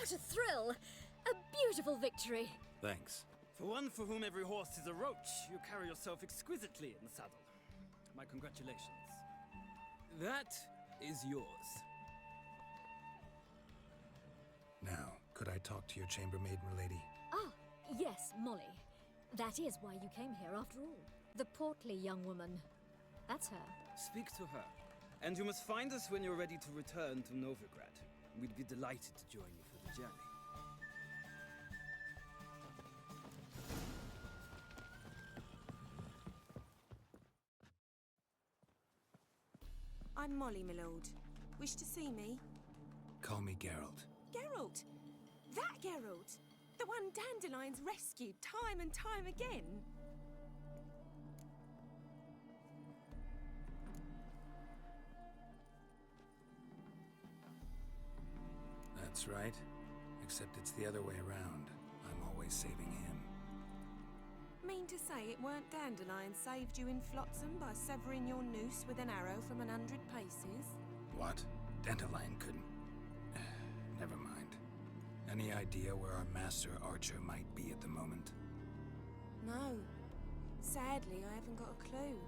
What a thrill! A beautiful victory. Thanks. For one for whom every horse is a roach, you carry yourself exquisitely in the saddle. My congratulations. That is yours. Now, could I talk to your chambermaid, milady? Ah, yes, Molly. That is why you came here after all. The portly young woman. That's her. Speak to her. And you must find us when you're ready to return to Novigrad. We'd be delighted to join you for the journey. I'm Molly, my lord. Wish to see me? Call me Geralt. Geralt! That Geralt! The one Dandelion's rescued time and time again! That's right. Except it's the other way around. I'm always saving him. Mean to say it weren't Dandelion saved you in Flotsam by severing your noose with an arrow from 100 paces? What? Dandelion couldn't... Never mind. Any idea where our master archer might be at the moment? No. Sadly, I haven't got a clue.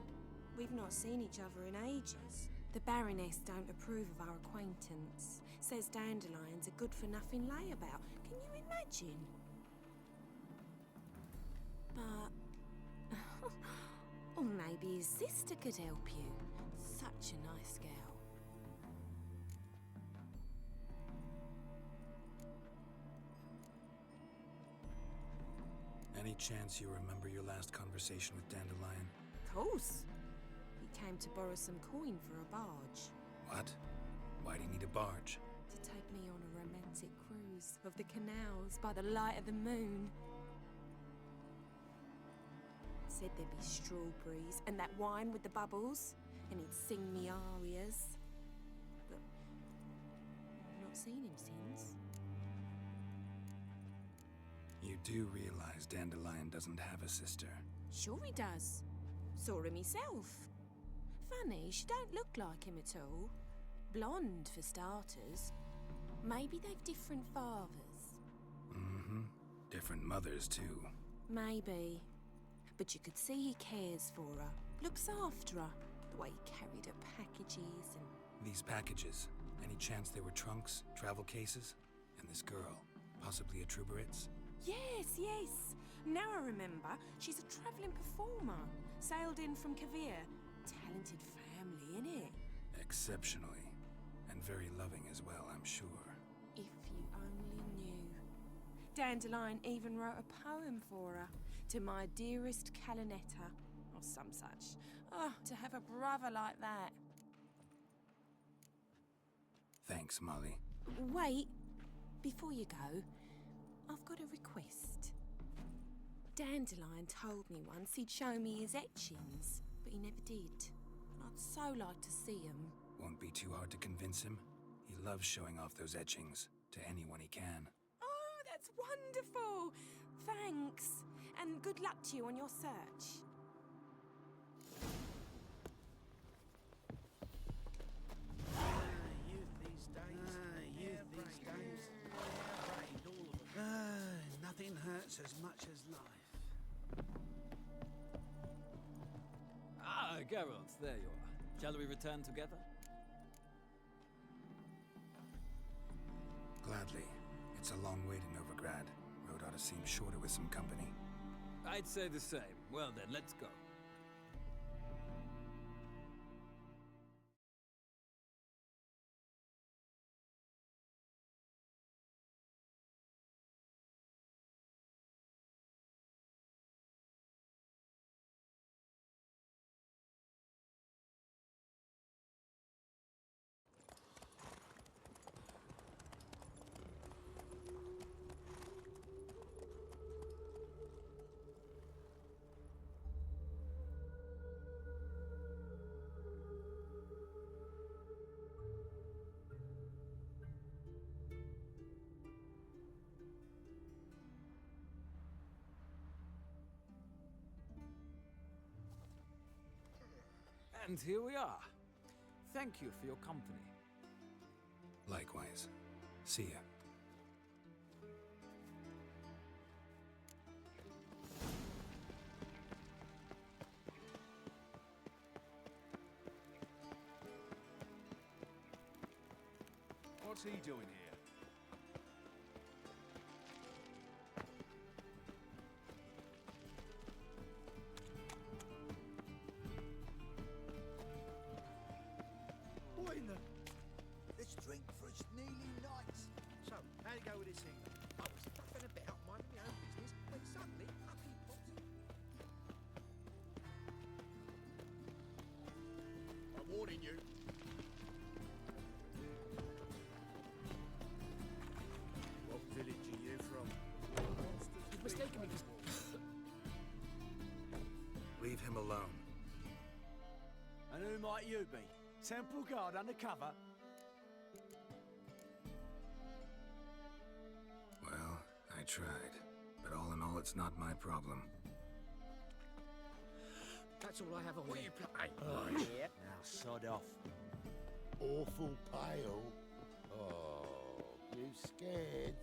We've not seen each other in ages. The Baroness don't approve of our acquaintance. Says Dandelion's a good-for-nothing layabout. Can you imagine? But... or maybe his sister could help you. Such a nice girl. Any chance you remember your last conversation with Dandelion? Of course. He came to borrow some coin for a barge. What? Why'd he need a barge? To take me on a romantic cruise of the canals by the light of the moon. Said there'd be strawberries and that wine with the bubbles, and he'd sing me arias. But I've not seen him since. You do realize Dandelion doesn't have a sister? Sure he does. Saw him myself. Funny, she don't look like him at all. Blonde, for starters. Maybe they've different fathers. Mm-hmm. Different mothers, too. Maybe. But you could see he cares for her. Looks after her. The way he carried her packages and... These packages, any chance they were trunks, travel cases? And this girl, possibly a Truberitz? Yes, yes. Now I remember. She's a travelling performer. Sailed in from Kavir. Talented family, innit? Exceptionally. And very loving as well, I'm sure. If you only knew. Dandelion even wrote a poem for her. To my dearest Calinetta. Or some such. Oh, to have a brother like that. Thanks, Molly. Wait. Before you go, I've got a request. Dandelion told me once he'd show me his etchings, but he never did. And I'd so like to see them. Won't be too hard to convince him. He loves showing off those etchings to anyone he can. Oh, that's wonderful! Thanks. And good luck to you on your search. Youth these days. Nothing hurts as much as life. Ah, Geralt, there you are. Shall we return together? Gladly. It's a long way to Novigrad. Road ought to seem shorter with some company. I'd say the same. Well then, let's go. And here we are. Thank you for your company. Likewise. See ya. What's he doing here? What in the... Let's drink for it's nearly night. So, how'd it go with this evening? I was faffing about, minding my own business, when suddenly, up he pops. I'm warning you. What village are you from? You've mistaken me for... Leave him alone. And who might you be? Temple Guard undercover? Well, I tried. But all in all, it's not my problem. That's all I have on me. Yeah. Now, sod off. Awful pale. Oh, you scared?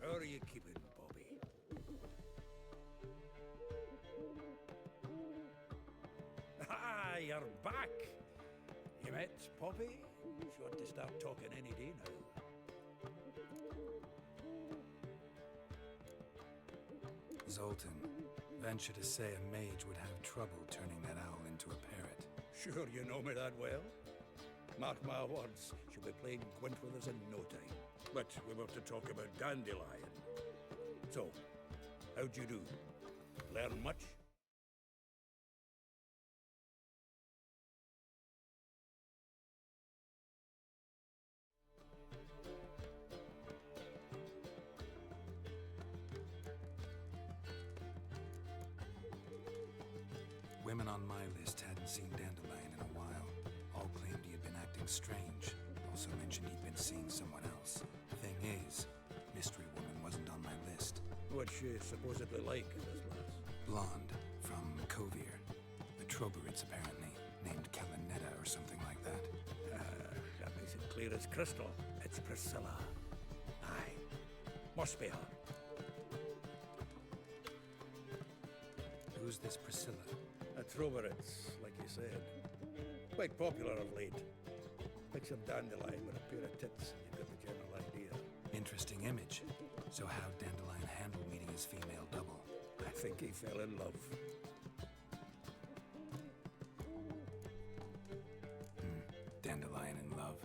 How are you keeping, Bobby? Ah, you're back! You met Poppy? She ought to start talking any day now. Zoltan, venture to say a mage would have trouble turning that owl into a parrot. Sure you know me that well. Mark my words, she'll be playing Gwent with us in no time. But we were to talk about Dandelion. So, how'd you do? Learn much? Women on my list hadn't seen Dandelion in a while. All claimed he had been acting strange. Also mentioned he'd been seeing someone else. Thing is, Mystery Woman wasn't on my list. What's she supposedly like, this lass? Blonde, from Kovir. The Troberids, apparently. Named Kellanetta or something like that. That makes it clear as crystal. It's Priscilla. Aye. Must be her. Who's this Priscilla? A Troberids, like you said. Quite popular of late. Picture Dandelion with a pair of tits, you get the general idea. Interesting image. So how'd Dandelion handle meeting his female double? I think he fell in love. Dandelion in love.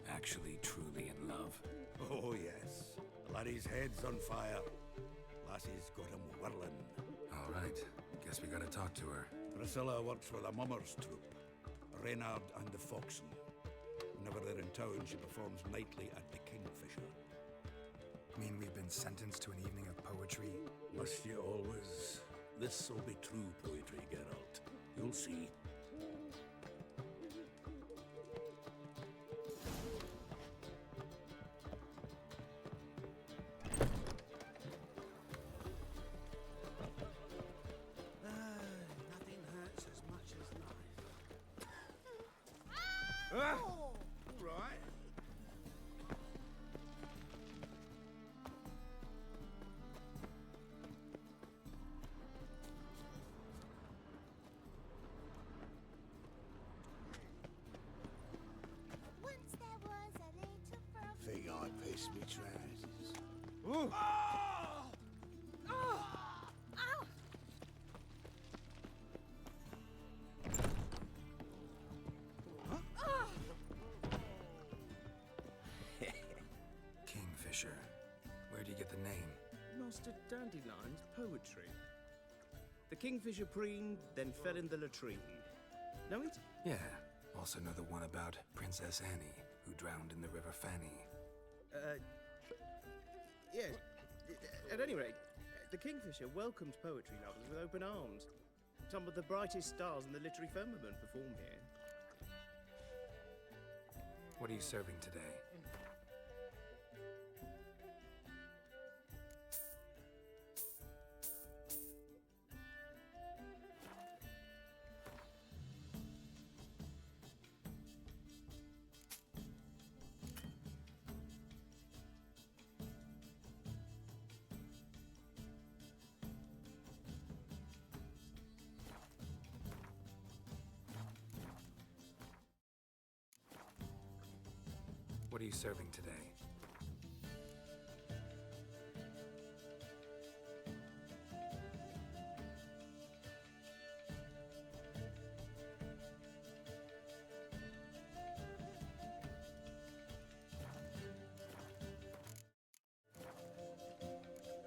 Actually, truly in love. Oh, yes. The laddie's head's on fire. Lassie's got him whirling. All right. Guess we gotta talk to her. Priscilla works with a mummers troupe. Reynard and the Foxen. Whenever they're in town, she performs nightly at the Kingfisher. Mean we've been sentenced to an evening of poetry? Must you always? This'll be true poetry, Geralt. You'll see. Nothing hurts as much as life. All right. Once there was a little frog. Think I pissed me trousers. Ooh. Kingfisher. Where'd you get the name? Master Dandelion's poetry. The kingfisher preened, then fell in the latrine. Know it? Yeah. Also know the one about Princess Annie, who drowned in the River Fanny. Yes. At any rate, the kingfisher welcomes poetry lovers with open arms. Some of the brightest stars in the literary firmament perform here. What are you serving today? What are you serving today?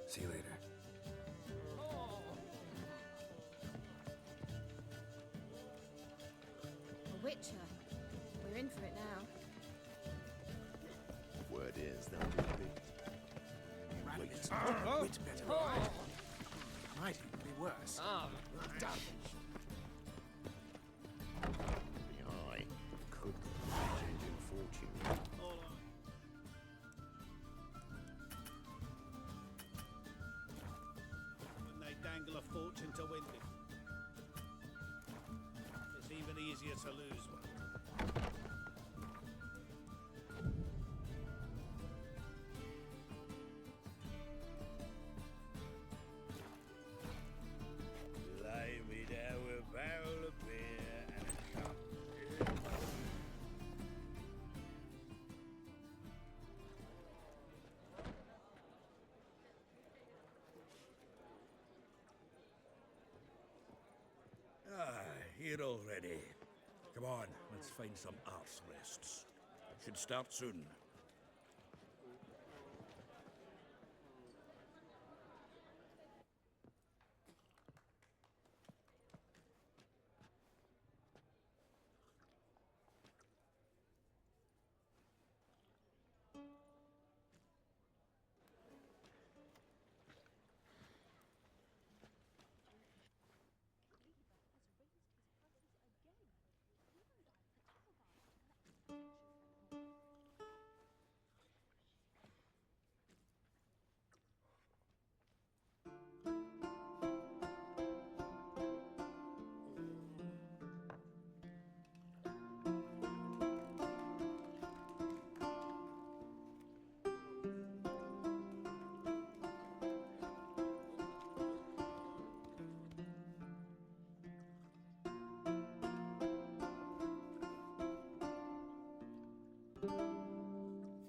See you later. A Witcher. We're in for it now. Word is they'll be big. Wait. Wait better. Might even be worse. Done. The eye could be changing fortune. When they dangle a fortune to win it, it's even easier to lose one. Lay me down with a barrel of beer and a cup. Here already. Come on, let's find some arse rests. Should start soon.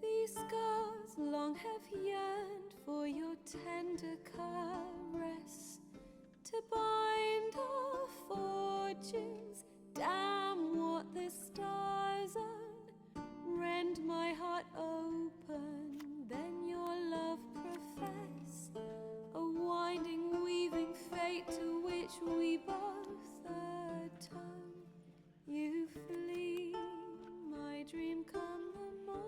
These scars long have yearned for your tender caress, to bind our fortunes. Damn what the stars own. Rend my heart open, then your love profess. A winding, weaving fate to which we both atone. You flee, my dream come the morning.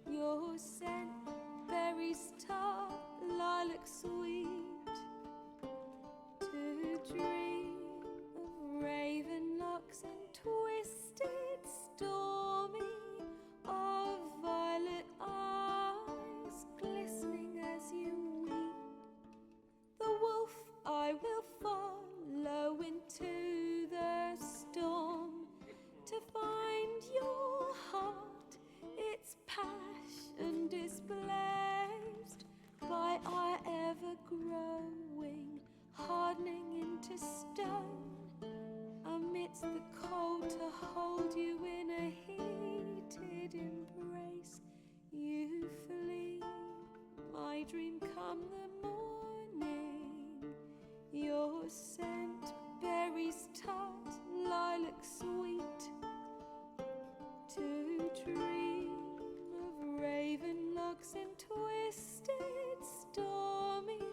Your scent, berries tart, lilac sweet. To dream of raven locks and twisted, stormy, of violet eyes glistening as you weep. The wolf I will follow into the storm, to find your heart, its passion displaced by our ever-growing, hardening into stone. Amidst the cold, to hold you in a heated embrace. You flee, my dream come the morning. Your scent, berries tart, lilac sweet. To dream of raven locks and twisted, stormy,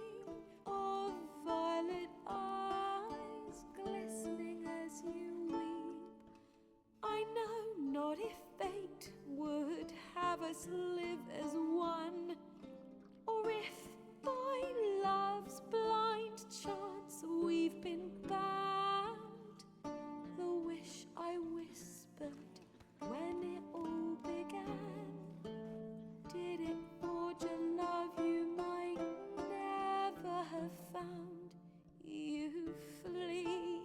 of violet eyes glistening as you weep. I know not if fate would have us live as one, or if by love's blind chance we've been bound. The wish I whispered when it all began, did it forge a love you might never have found? You flee,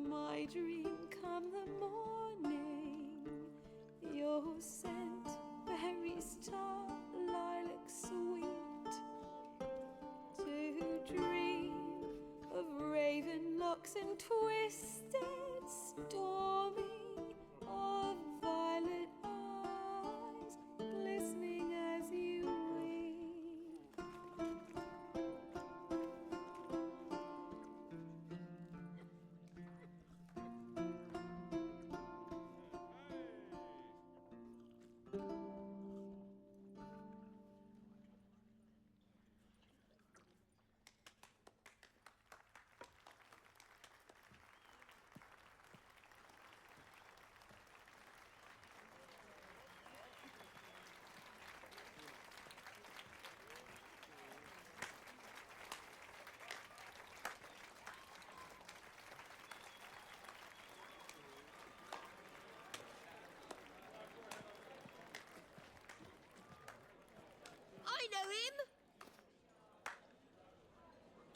my dream come the morning. Your scent, berries tart, lilac sweet. To dream of raven locks and twisted, stormy, of violet eyes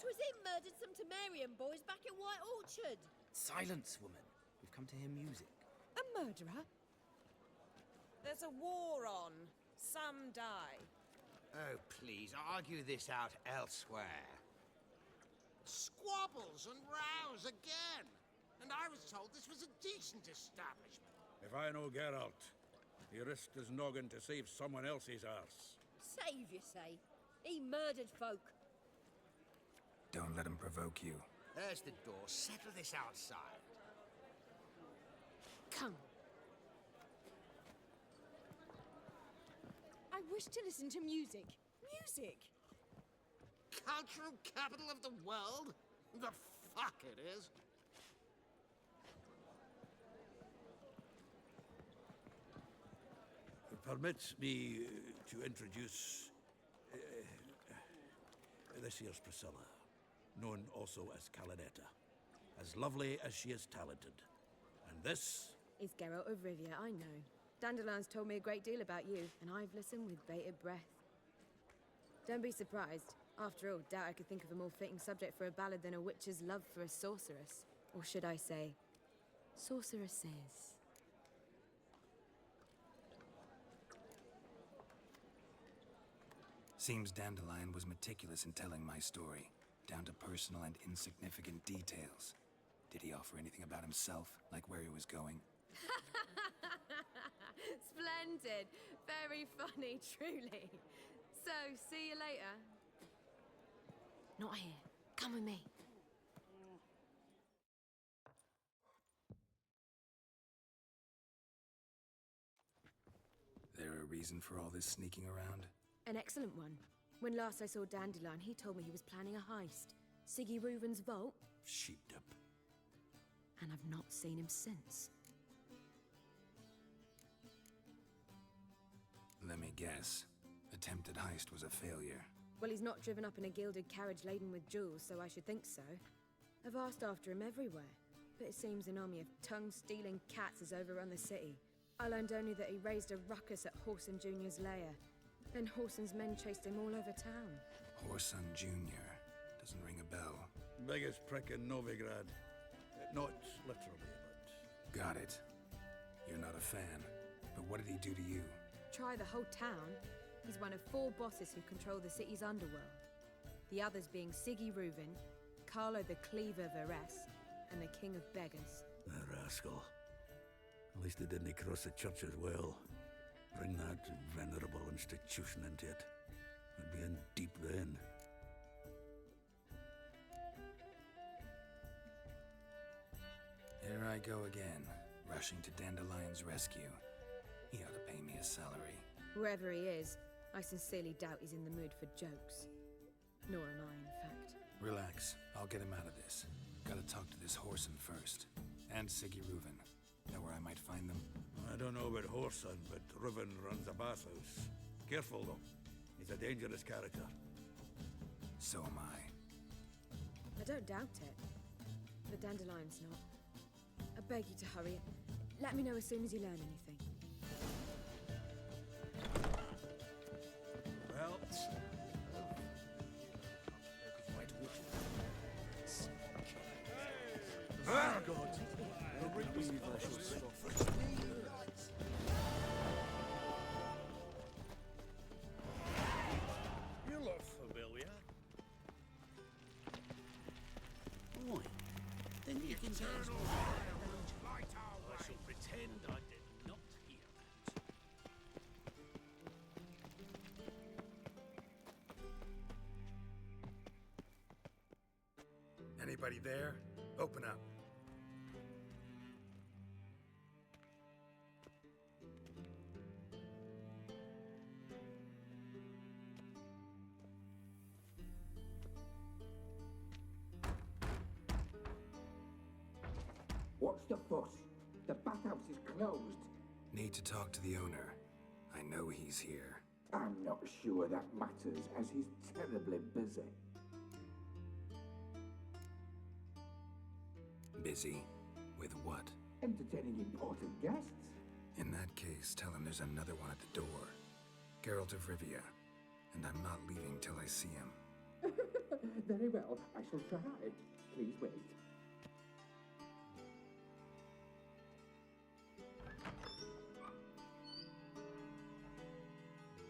'Twas him murdered some Temerian boys back in White Orchard. Silence, woman. We've come to hear music. A murderer? There's a war on. Some die. Oh, please, argue this out elsewhere. Squabbles and rows again. And I was told this was a decent establishment. If I know Geralt, he risked his noggin to save someone else's arse. Save, you say? He murdered folk. Don't let him provoke you. There's the door. Settle this outside. Come. I wish to listen to music. Music! Cultural capital of the world? The fuck it is. Permit me to introduce... this here's Priscilla, known also as Calinetta. As lovely as she is talented. And this... Is Geralt of Rivia, I know. Dandelion's told me a great deal about you, and I've listened with bated breath. Don't be surprised. After all, doubt I could think of a more fitting subject for a ballad than a witch's love for a sorceress. Or should I say, sorceresses. Seems Dandelion was meticulous in telling my story, down to personal and insignificant details. Did he offer anything about himself, like where he was going? Splendid. Very funny, truly. So, see you later. Not here. Come with me. There a reason for all this sneaking around? An excellent one. When last I saw Dandelion, he told me he was planning a heist. Siggy Reuven's vault. Sheeped up. And I've not seen him since. Let me guess. Attempted heist was a failure. Well, he's not driven up in a gilded carriage laden with jewels, so I should think so. I've asked after him everywhere, but it seems an army of tongue-stealing cats has overrun the city. I learned only that he raised a ruckus at Whoreson Jr.'s lair. Then Whoreson's men chased him all over town. Whoreson Jr. Doesn't ring a bell. Biggest prick in Novigrad. Not literally, but... Got it. You're not a fan. But what did he do to you? Try the whole town. He's one of 4 bosses who control the city's underworld. The others being Siggy Reuven, Carlo the Cleaver Varese, and the King of Beggars. The rascal. At least they didn't cross the church as well. Bring that venerable institution into it. I'd be in deep then. Here I go again, rushing to Dandelion's rescue. He ought to pay me a salary. Wherever he is, I sincerely doubt he's in the mood for jokes. Nor am I, in fact. Relax. I'll get him out of this. Gotta talk to this Whoreson first. And Siggy Reuven. Know where I might find them? I don't know about Whoreson, but Reuven runs a bathhouse. Careful, though. He's a dangerous character. So am I. I don't doubt it. But Dandelion's not. I beg you to hurry. Let me know as soon as you learn anything. Well... Oh, God. I believe I shall stop. You look familiar. Boy, then you can get us I shall pretend I did not hear that. Anybody there? Open up. What's the fuss? The bathhouse is closed. Need to talk to the owner. I know he's here. I'm not sure that matters, as he's terribly busy. Busy? With what? Entertaining important guests. In that case, tell him there's another one at the door. Geralt of Rivia. And I'm not leaving till I see him. Very well, I shall try. Please wait.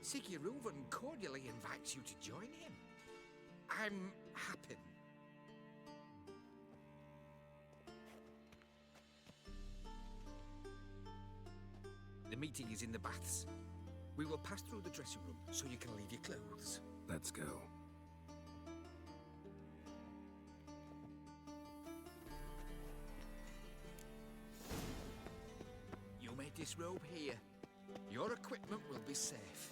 Siggy Reuven cordially invites you to join him. I'm happy. The meeting is in the baths. We will pass through the dressing room so you can leave your clothes. Let's go. You may disrobe here. Your equipment will be safe.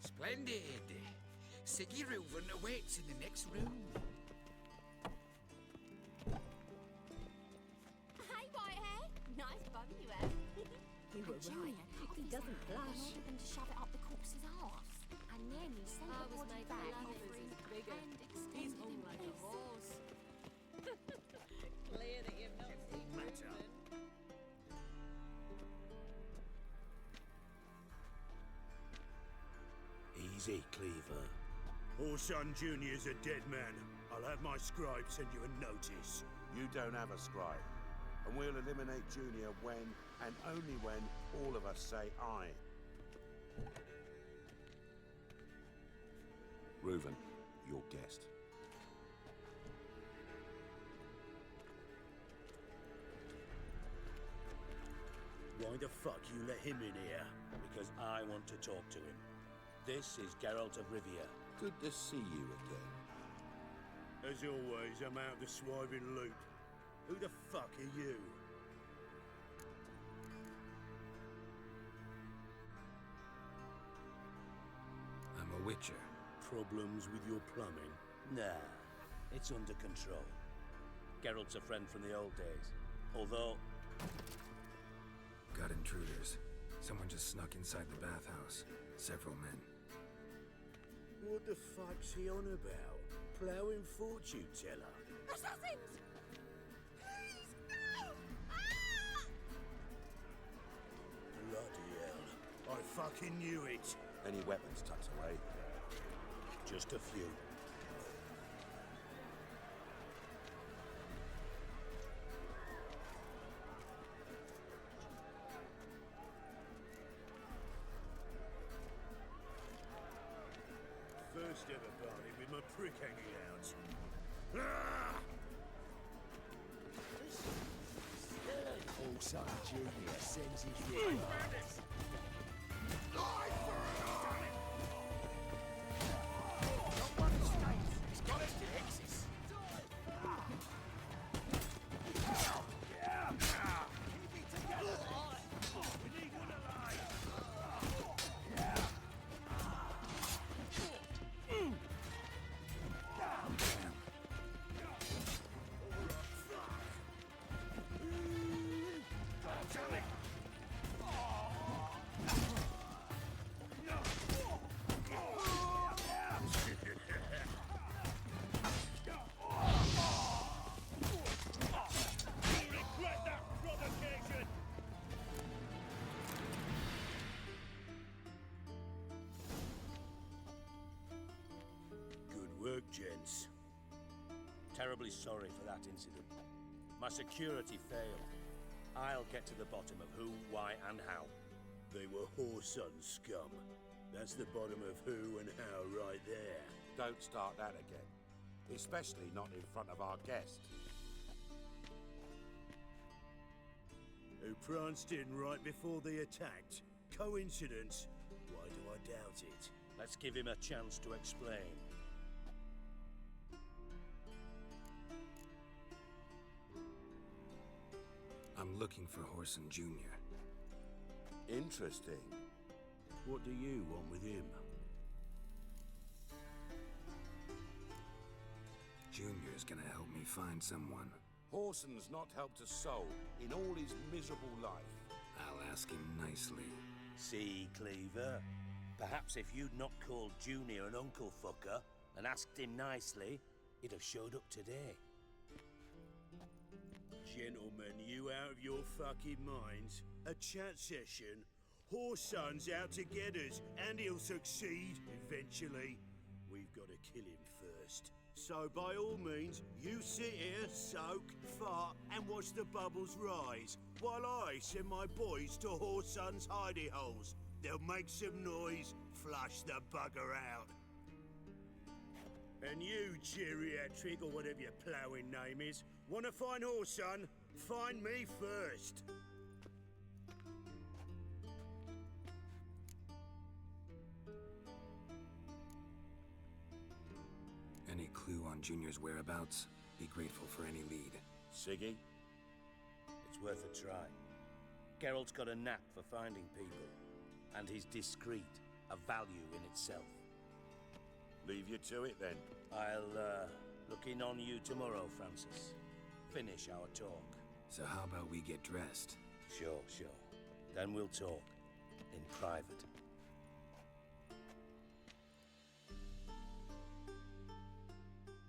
Splendid. Siggy Reuven awaits in the next room. Hey, Whitehair. Nice bum you have. You were right. He doesn't blush. I ordered them to shove it up the corpse's arse. And then he sent I the was body made back for over lovers. his Bigger. and extended He's in more like a place. horse. Clear that you've not seen Matter. Reuben. Easy, Cleaver. Orson Jr.'s a dead man. I'll have my scribe send you a notice. You don't have a scribe. And we'll eliminate Junior when, and only when, all of us say aye. Reuven, your guest. Why the fuck you let him in here? Because I want to talk to him. This is Geralt of Rivia. Good to see you again. As always, I'm out the swiving loop. Who the fuck are you? I'm a witcher. Problems with your plumbing? Nah, it's under control. Geralt's a friend from the old days. Although, Got intruders. Someone just snuck inside the bathhouse. Several men. What the fuck's he on about? Ploughing fortune teller? Assassins! Please, no! Ah! Bloody hell. I fucking knew it. Any weapons tucked away? Just a few. First ever party with my prick hanging out. Ah! Orson Jr. sends his regards. Gents. terribly sorry for that incident. My security failed. I'll get to the bottom of who, why, and how. They were whoreson scum. That's the bottom of who and how right there. Don't start that again. Especially not in front of our guest. Who pranced in right before they attacked. Coincidence? Why do I doubt it? Let's give him a chance to explain. I'm looking for Whoreson Jr. Interesting. What do you want with him? Junior's gonna help me find someone. Whoreson's not helped a soul in all his miserable life. I'll ask him nicely. See, Cleaver? Perhaps if you'd not called Junior an uncle fucker and asked him nicely, he'd have showed up today. Gentlemen, you out of your fucking minds? A chat session? Whoreson's out to get us, and he'll succeed, eventually. kill him first. So by all means, you sit here, soak, fart, and watch the bubbles rise, while I send my boys to Whoreson's hidey holes. They'll make some noise, flush the bugger out. And you, geriatric, or whatever your ploughing name is, want to find Whoreson? Find me first. Any clue on Junior's whereabouts? Be grateful for any lead. Siggy? It's worth a try. Geralt's got a knack for finding people, and he's discreet, a value in itself. Leave you to it, then. I'll, look in on you tomorrow, Francis. Finish our talk. So how about we get dressed? Sure. Then we'll talk. In private.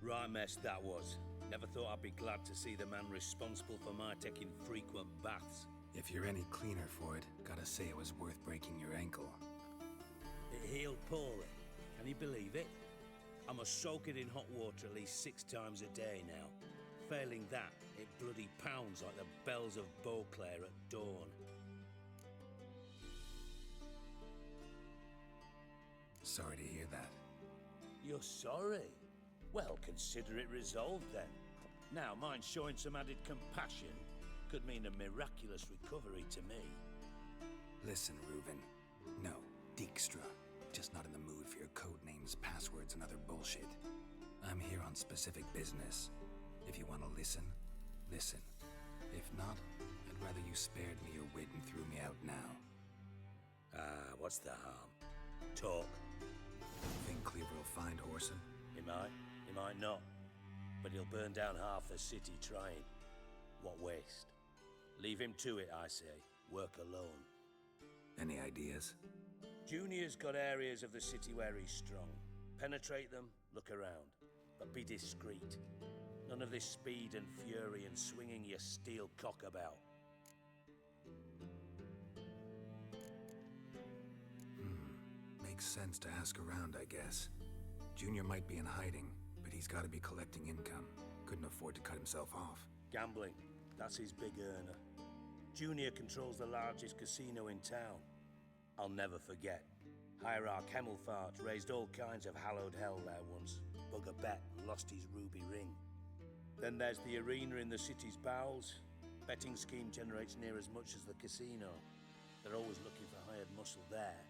Right mess that was. Never thought I'd be glad to see the man responsible for my taking frequent baths. If you're any cleaner for it, gotta say it was worth breaking your ankle. It healed poorly. Can you believe it? I must soak it in hot water at least 6 times a day now. Failing that, it bloody pounds like the bells of Beauclair at dawn. Sorry to hear that. You're sorry? Well, consider it resolved then. Now, mind showing some added compassion could mean a miraculous recovery to me. Listen, Reuven. No, Dijkstra. Just not in the mood for your code names, passwords, and other bullshit. I'm here on specific business. If you want to listen, listen. If not, I'd rather you spared me your wit and threw me out now. What's the harm? Talk. Think Cleaver will find Whoreson? He might not. But he'll burn down half the city trying. What waste? Leave him to it, I say. Work alone. Any ideas? Junior's got areas of the city where he's strong. Penetrate them, look around. But be discreet. None of this speed and fury and swinging your steel cock about. Makes sense to ask around, I guess. Junior might be in hiding, but he's got to be collecting income. Couldn't afford to cut himself off. Gambling. That's his big earner. Junior controls the largest casino in town. I'll never forget. Hierarch Hemmelfart raised all kinds of hallowed hell there once. Bug a bet and lost his ruby ring. Then there's the arena in the city's bowels. Betting scheme generates near as much as the casino. They're always looking for hired muscle there.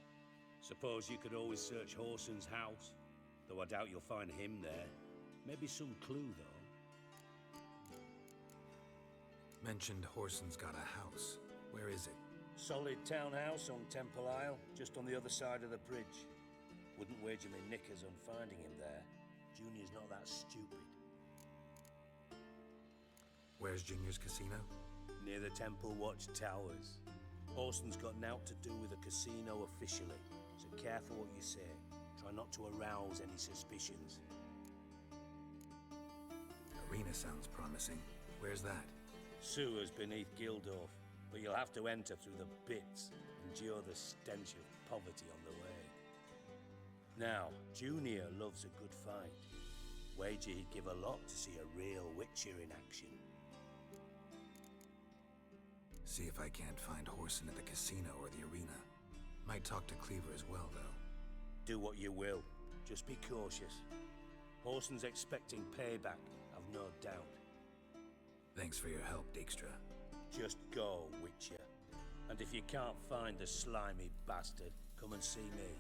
Suppose you could always search Whoreson's house. Though I doubt you'll find him there. Maybe some clue, though. Mentioned Whoreson's got a house. Where is it? Solid townhouse on Temple Isle, just on the other side of the bridge. Wouldn't wager me knickers on finding him there. Junior's not that stupid. Where's Junior's casino? Near the Temple Watch Towers. Whoreson's got naught to do with the casino officially, so careful what you say. Try not to arouse any suspicions. Arena sounds promising. Where's that? Sewers beneath Gildorf, but you'll have to enter through the bits, endure the stench of poverty on the way. Now, Junior loves a good fight. Wager he'd give a lot to see a real Witcher in action. See if I can't find Whoreson at the casino or the arena. Might talk to Cleaver as well, though. Do what you will. Just be cautious. Whoreson's expecting payback, I've no doubt. Thanks for your help, Dijkstra. Just go, Witcher. And if you can't find the slimy bastard, come and see me.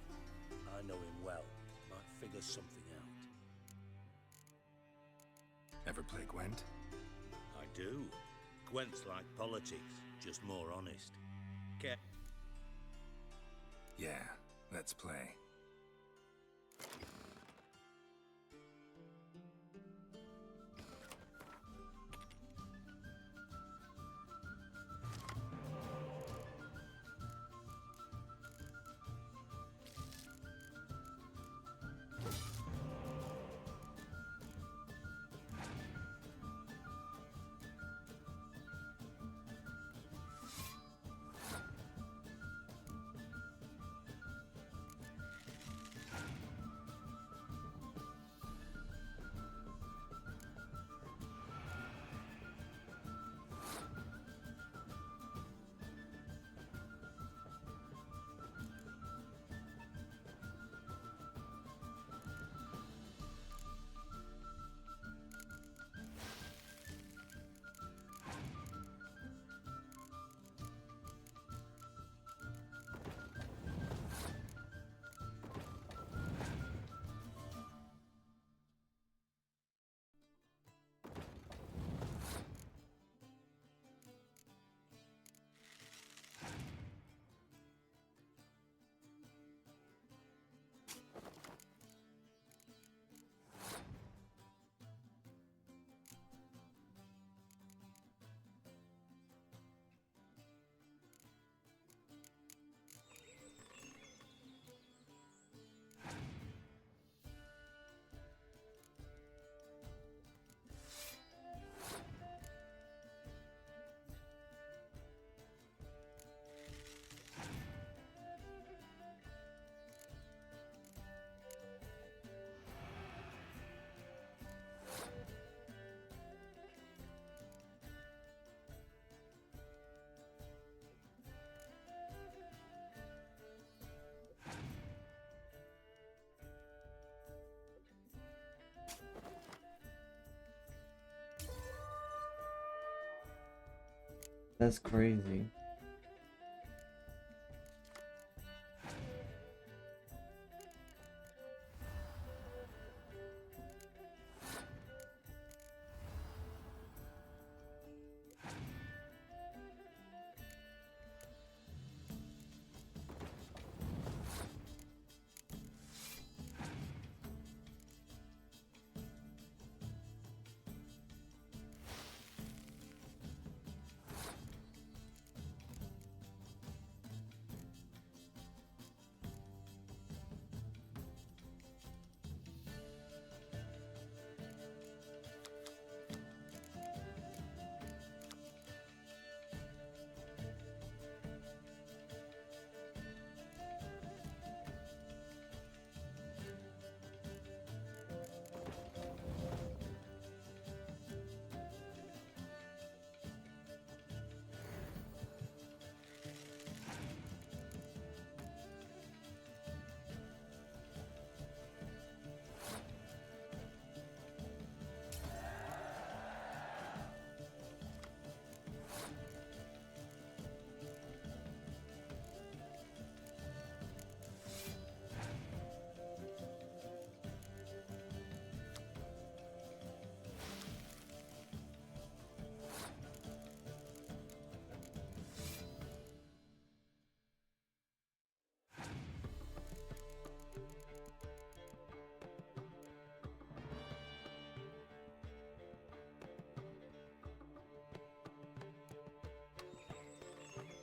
I know him well. Might figure something out. Ever play Gwent? I do. Gwent's like politics, just more honest. Yeah, let's play. That's crazy.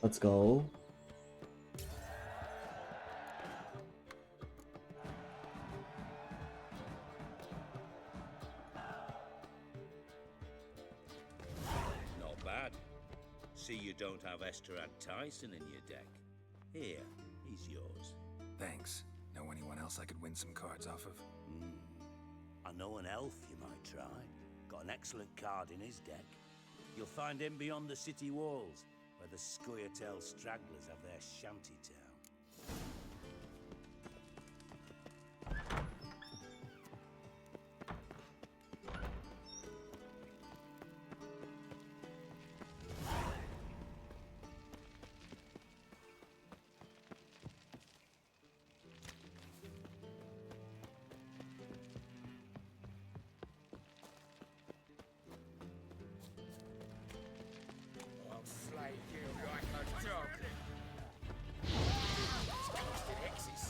Let's go. Not bad. See you don't have Esterad Tyson in your deck. Here, he's yours. Thanks. Know anyone else I could win some cards off of? I know an elf you might try. Got an excellent card in his deck. You'll find him beyond the city walls, where the Scoia'tael stragglers have their shanty town. I'll slay you like a dog. Disgusting hexes.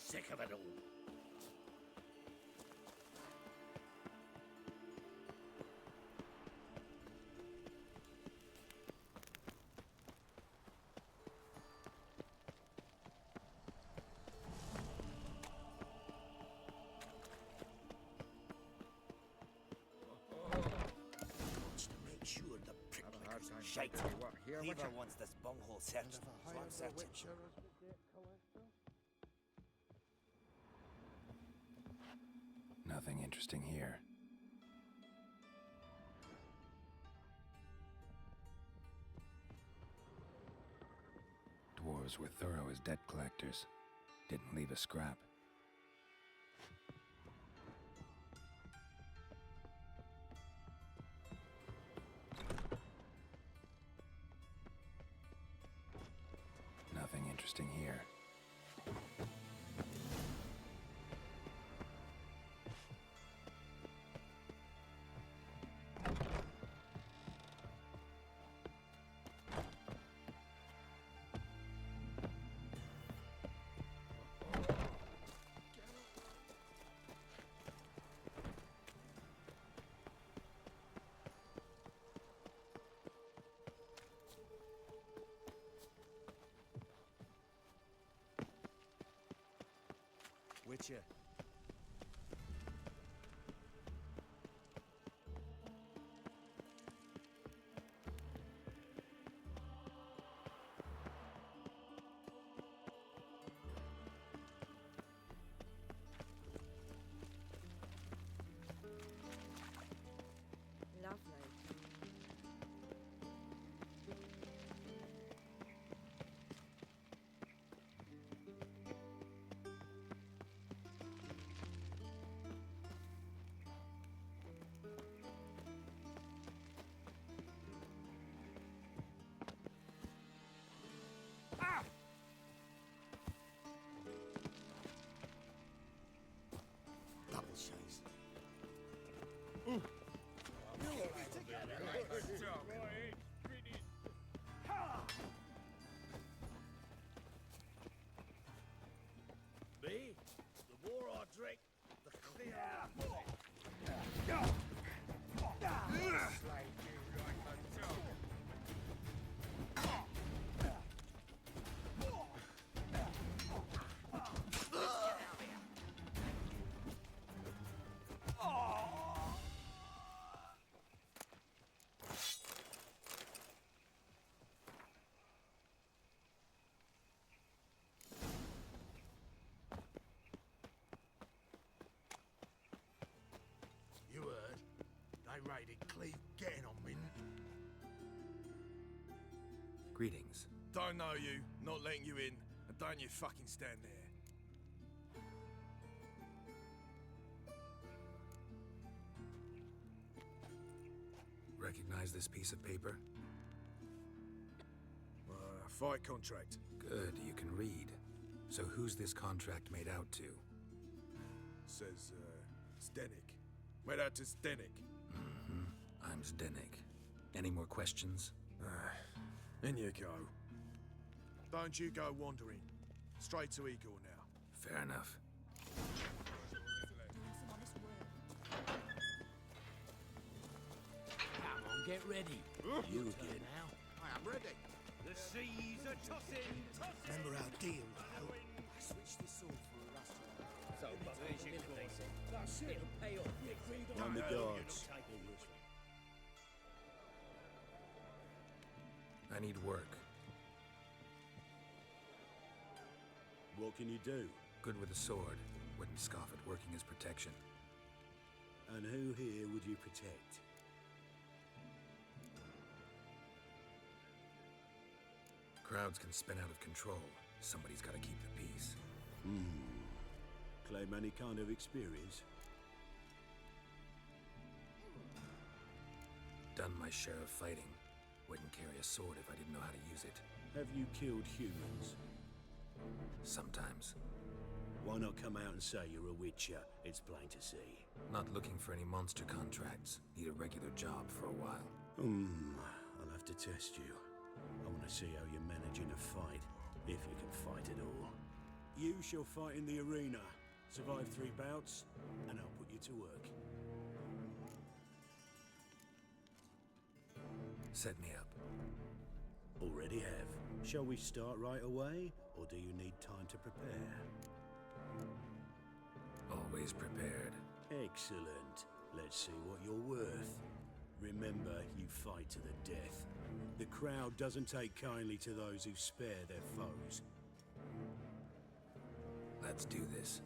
Sick of it all. Make sure the pricklick's Shite. Cleaver wants this bunghole searched, so I'm searching. Nothing interesting here. Dwarves were thorough as debt collectors. Didn't leave a scrap. Nothing interesting here. Witcher. Lovely. Double chase. Me? The more I drink, the clearer I slay you like a dog. You heard? They raided Cleve getting on me. Greetings. Don't know you, not letting you in, and don't you fucking stand there. Recognize this piece of paper? Fight contract. Good, you can read. So who's this contract made out to? Says, Zdenek. Made out to Zdenek. Mm-hmm. I'm Zdenek. Any more questions? In you go. Don't you go wandering. Straight to Igor now. Fair enough. Come on, get ready. You again now. I am ready. The seas are tossing. Remember our deal, though? I switched this sword for a rusty. So, that's it. It'll pay off. On the guards. I need work. What can you do? Good with a sword. Wouldn't scoff at working as protection. And who here would you protect? Crowds can spin out of control. Somebody's got to keep the peace. Claim any kind of experience? Done my share of fighting. Wouldn't carry a sword if I didn't know how to use it. Have you killed humans? Sometimes. Why not come out and say you're a witcher? It's plain to see. Not looking for any monster contracts. Need a regular job for a while. I'll have to test you. I want to see how you manage in a fight, if you can fight at all. You shall fight in the arena. Survive 3 bouts, and I'll put you to work. Set me up. Already have. Shall we start right away, or do you need time to prepare? Always prepared. Excellent. Let's see what you're worth. Remember, you fight to the death. The crowd doesn't take kindly to those who spare their foes. Let's do this.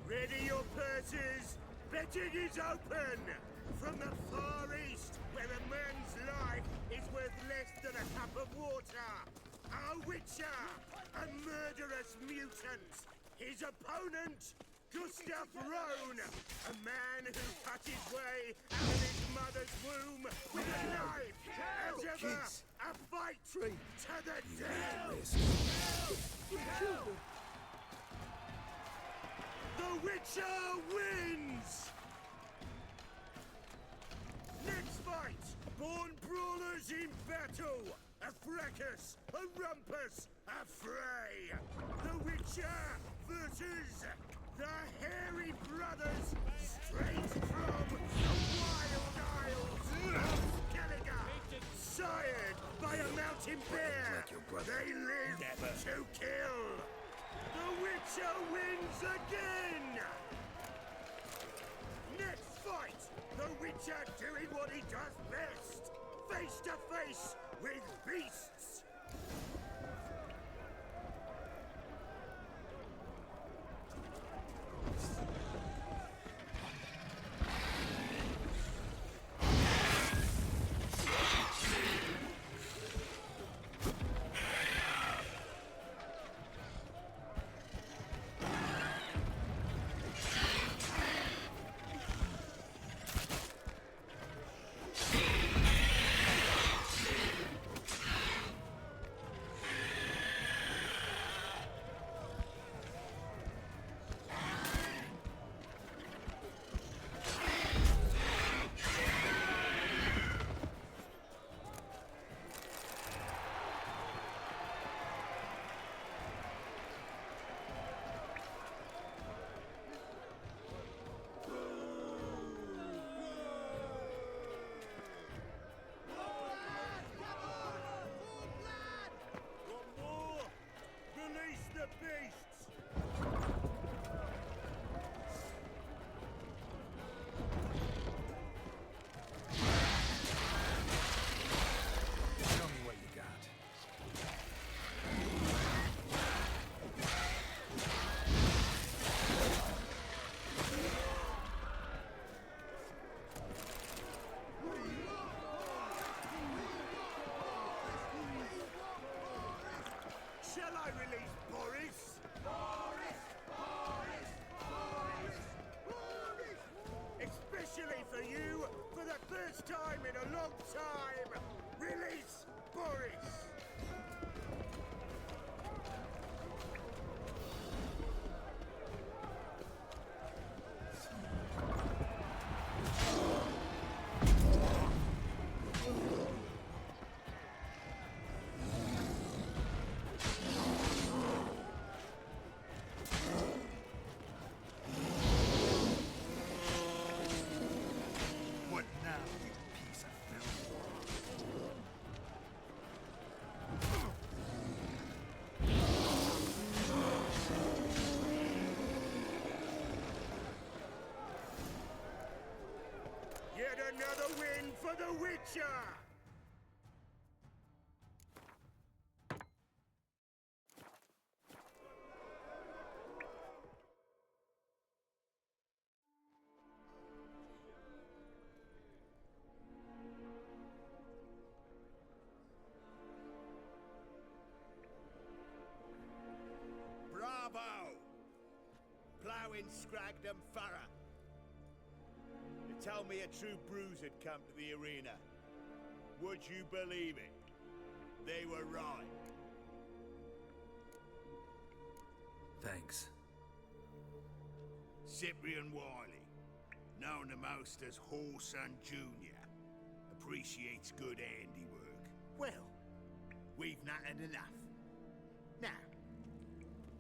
Ready your purses! Betting is open! From the Far East, where a man's life is worth less than a cup of water. A witcher! A murderous mutant! His opponent, Gustav Rohn! A man who cut his way out of his mother's womb with a knife! As ever, a fight to the death! The Witcher wins! Next fight! Born brawlers in battle! A fracas! A rumpus! A fray! The Witcher versus the Hairy Brothers! Straight from the Wild Isles of Skellige! Sired by a mountain bear. Like your brother. They live to kill. The Witcher wins again. Next fight, the Witcher doing what he does best. Face to face with beasts. Shall I release Boris? Especially for you, for the first time in a long time, release Boris! What now, you piece of filth? Yet another win for the Witcher! Bravo! Ploughing Scragdom Thorough. You told me a true bruise had come to the arena. Would you believe it? They were right. Thanks. Cyprian Wiley, known to most as Whoreson Jr., appreciates good handiwork. Well, we've nattered enough. Now,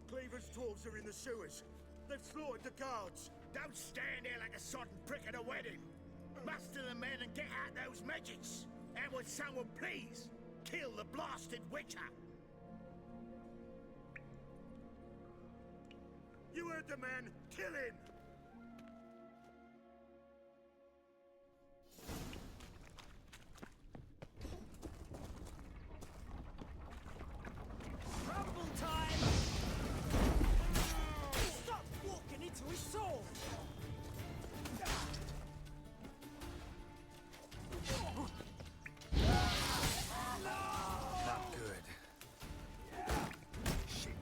Cleaver's dwarves are in the sewers. They've slaughtered the guards. Don't stand there like a sodden prick at a wedding. Muster the men and get out those midgets. And would someone please kill the blasted Witcher? You heard the man. Kill him! Rumble time! Stop walking into his sword! Not good. Shit.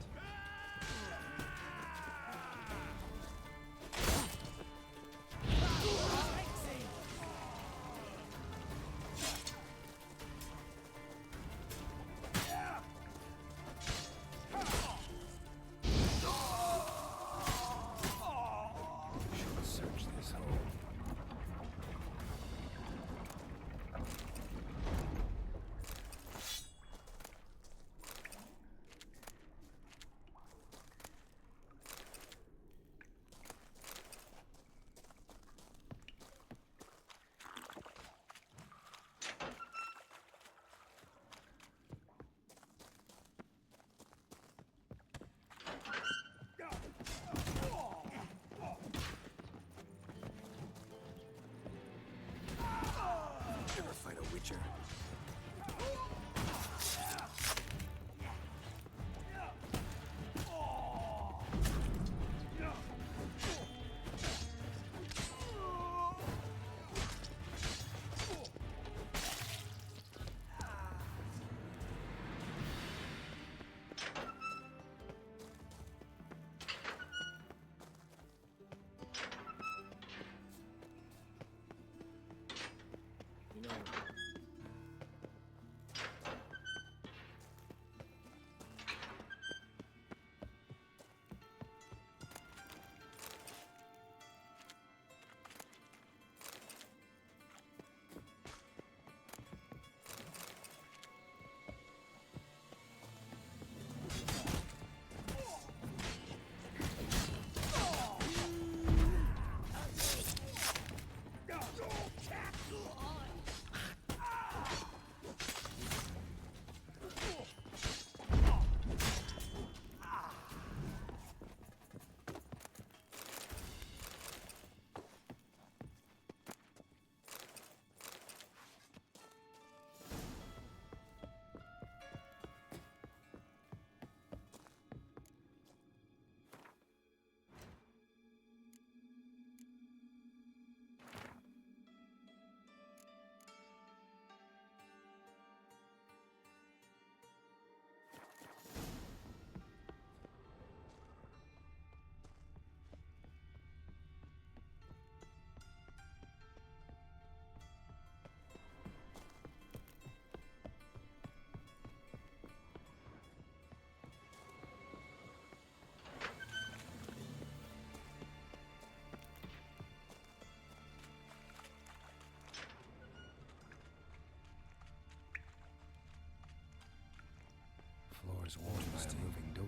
was warned by a moving door.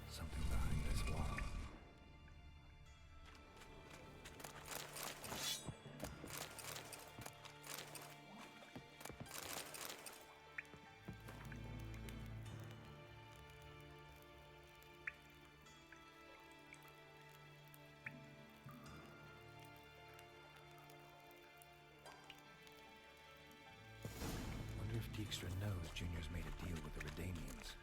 Something behind this wall. Wonder if Dijkstra knows Junior's made a deal with the Redanians.